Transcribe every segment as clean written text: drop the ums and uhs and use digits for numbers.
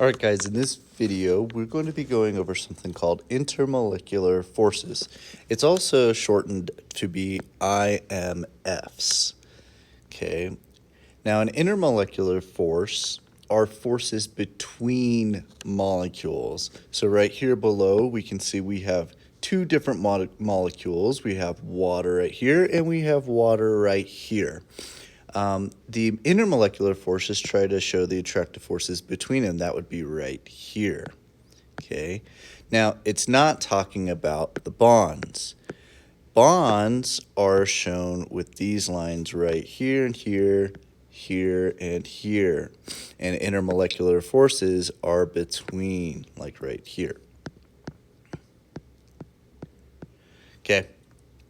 Alright guys, in this video we're going to be going over something called intermolecular forces. It's also shortened to be IMFs. Okay, now an intermolecular force are forces between molecules. So right here below we can see we have two different molecules. We have water right here and we have water right here. The intermolecular forces try to show the attractive forces between them. That would be right here. Okay. Now, it's not talking about the bonds. Bonds are shown with these lines right here and here, here and here. And intermolecular forces are between, like right here. Okay.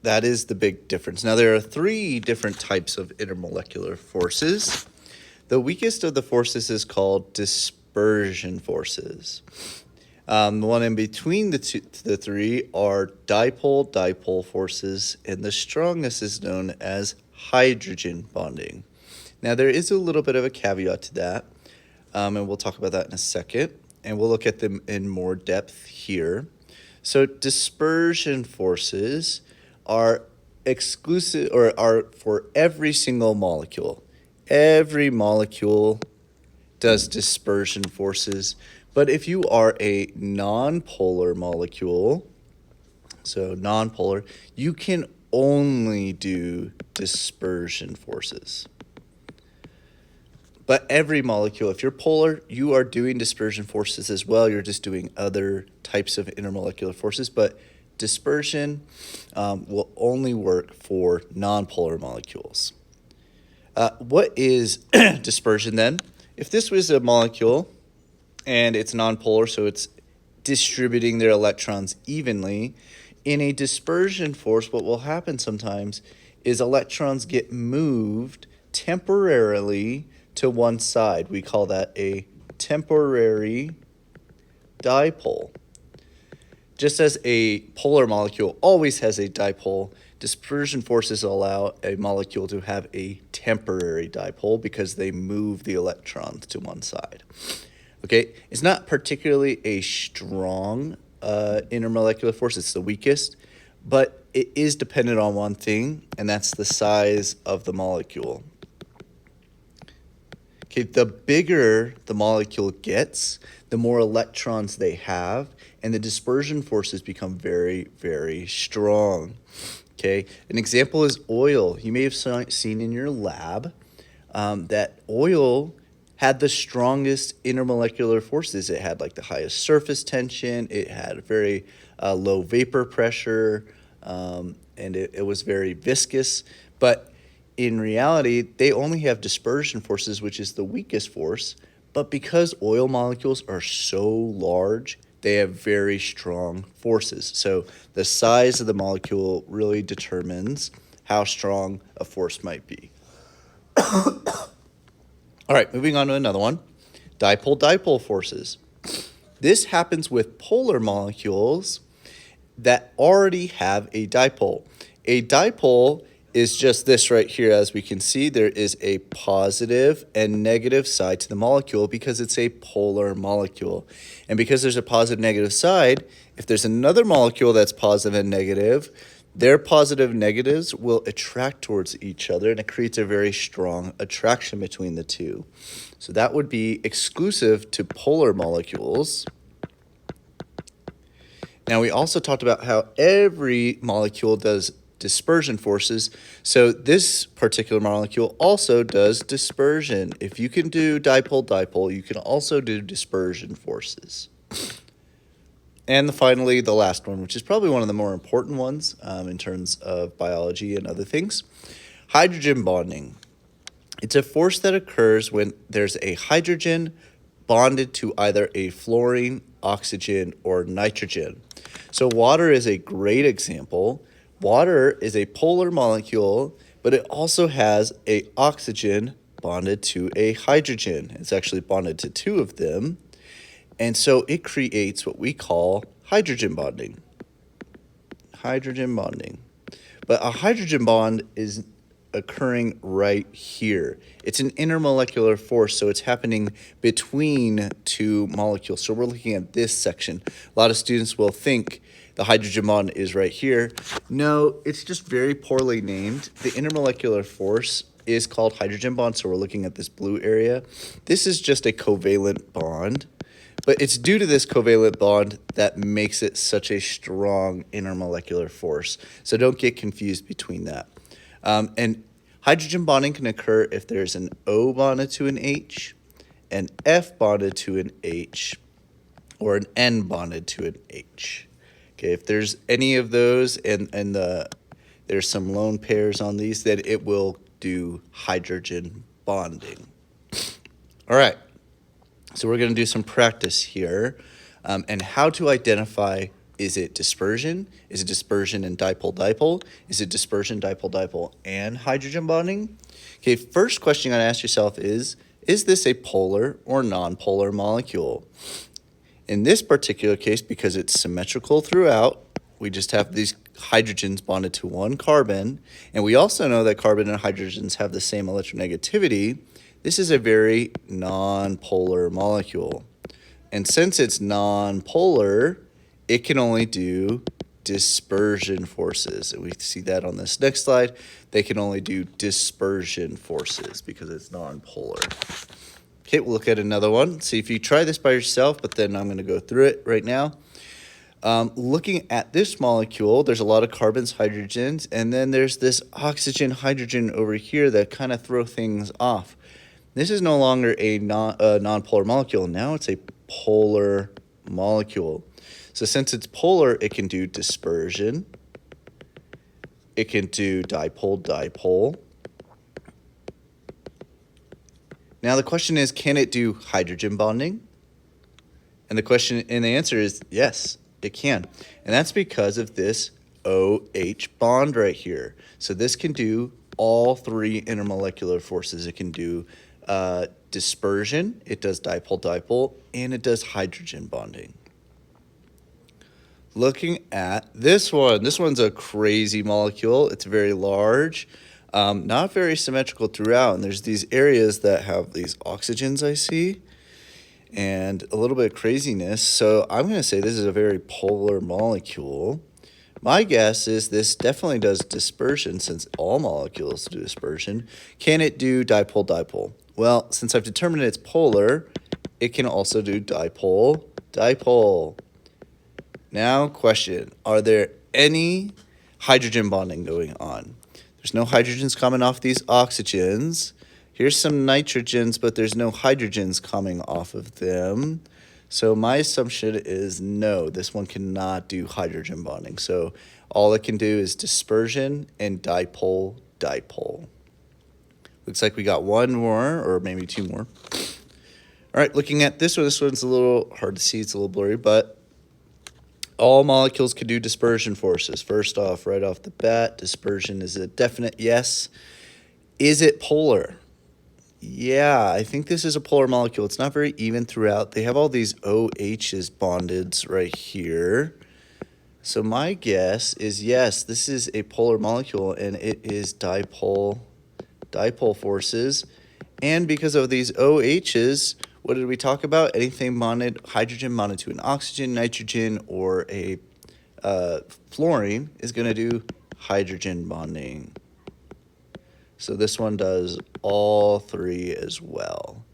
That is the big difference. Now, there are three different types of intermolecular forces. The weakest of the forces is called dispersion forces. The one in between the three are dipole-dipole forces, and the strongest is known as hydrogen bonding. Now, there is a little bit of a caveat to that, and we'll talk about that in a second, and we'll look at them in more depth here. So dispersion forces are exclusive or are for every single molecule. Every molecule does dispersion forces, but if you are a nonpolar molecule, so nonpolar, you can only do dispersion forces. But every molecule, if you're polar, you are doing dispersion forces as well. You're just doing other types of intermolecular forces, but dispersion will only work for nonpolar molecules. What is dispersion then? If this was a molecule and it's nonpolar, so it's distributing their electrons evenly, in a dispersion force, what will happen sometimes is electrons get moved temporarily to one side. We call that a temporary dipole. Just as a polar molecule always has a dipole, dispersion forces allow a molecule to have a temporary dipole because they move the electrons to one side. Okay, it's not particularly a strong intermolecular force, it's the weakest, but it is dependent on one thing, and that's the size of the molecule. Okay, the bigger the molecule gets, the more electrons they have, and the dispersion forces become very, very strong. Okay, an example is oil. You may have seen in your lab that oil had the strongest intermolecular forces. It had like the highest surface tension, it had very low vapor pressure, and it was very viscous, but in reality, they only have dispersion forces, which is the weakest force, but because oil molecules are so large, they have very strong forces. So the size of the molecule really determines how strong a force might be. All right, moving on to another one, dipole-dipole forces. This happens with polar molecules that already have a dipole. A dipole is just this right here. As we can see, there is a positive and negative side to the molecule because it's a polar molecule. And because there's a positive negative side, if there's another molecule that's positive and negative, their positive negatives will attract towards each other, and it creates a very strong attraction between the two. So that would be exclusive to polar molecules. Now, we also talked about how every molecule does dispersion forces. So this particular molecule also does dispersion. If you can do dipole-dipole, you can also do dispersion forces. And finally, the last one, which is probably one of the more important ones in terms of biology and other things, hydrogen bonding. It's a force that occurs when there's a hydrogen bonded to either a fluorine, oxygen, or nitrogen. So water is a great example. Water is a polar molecule, but it also has an oxygen bonded to a hydrogen. It's actually bonded to two of them. And so it creates what we call hydrogen bonding. Hydrogen bonding. But a hydrogen bond is occurring right here. It's an intermolecular force, so it's happening between two molecules. So we're looking at this section. A lot of students will think the hydrogen bond is right here. No, it's just very poorly named. The intermolecular force is called hydrogen bond, so we're looking at this blue area. This is just a covalent bond, but it's due to this covalent bond that makes it such a strong intermolecular force. So don't get confused between that. And hydrogen bonding can occur if there's an O bonded to an H, an F bonded to an H, or an N bonded to an H. Okay, if there's any of those and there's some lone pairs on these, then it will do hydrogen bonding. All right, so we're going to do some practice here and how to identify, is it dispersion? Is it dispersion and dipole-dipole? Is it dispersion, dipole-dipole, and hydrogen bonding? Okay, first question you got to ask yourself is this a polar or nonpolar molecule? In this particular case, because it's symmetrical throughout, we just have these hydrogens bonded to one carbon, and we also know that carbon and hydrogens have the same electronegativity. This is a very nonpolar molecule. And since it's nonpolar, it can only do dispersion forces. And we see that on this next slide. They can only do dispersion forces because it's nonpolar. Okay, we'll look at another one. See if you try this by yourself, but then I'm going to go through it right now. Looking at this molecule, there's a lot of carbons, hydrogens, and then there's this oxygen, hydrogen over here that kind of throw things off. This is no longer a nonpolar molecule. Now it's a polar molecule. So since it's polar, it can do dispersion. It can do dipole-dipole. Now the question is, can it do hydrogen bonding? And the answer is yes, it can. And that's because of this OH bond right here. So this can do all three intermolecular forces. It can do dispersion, it does dipole-dipole, and it does hydrogen bonding. Looking at this one's a crazy molecule. It's very large. Not very symmetrical throughout, and there's these areas that have these oxygens I see, and a little bit of craziness. So I'm going to say this is a very polar molecule. My guess is this definitely does dispersion, since all molecules do dispersion. Can it do dipole-dipole? Well, since I've determined it's polar, it can also do dipole-dipole. Now, question, are there any hydrogen bonding going on? There's no hydrogens coming off these oxygens. Here's some nitrogens, but there's no hydrogens coming off of them. So my assumption is no, this one cannot do hydrogen bonding. So all it can do is dispersion and dipole-dipole. Looks like we got one more, or maybe two more. All right, looking at this one's a little hard to see. It's a little blurry, but all molecules can do dispersion forces. First off, right off the bat, dispersion is a definite yes. Is it polar? Yeah, I think this is a polar molecule. It's not very even throughout. They have all these OHs bonded right here. So my guess is yes, this is a polar molecule, and it is dipole forces. And because of these OHs, what did we talk about? Anything bonded, hydrogen bonded to an oxygen, nitrogen, or a fluorine is going to do hydrogen bonding. So this one does all three as well.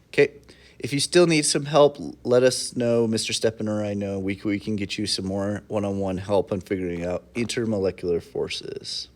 Okay, if you still need some help, let us know. Mr. Steppen or I know we can get you some more one-on-one help on figuring out intermolecular forces.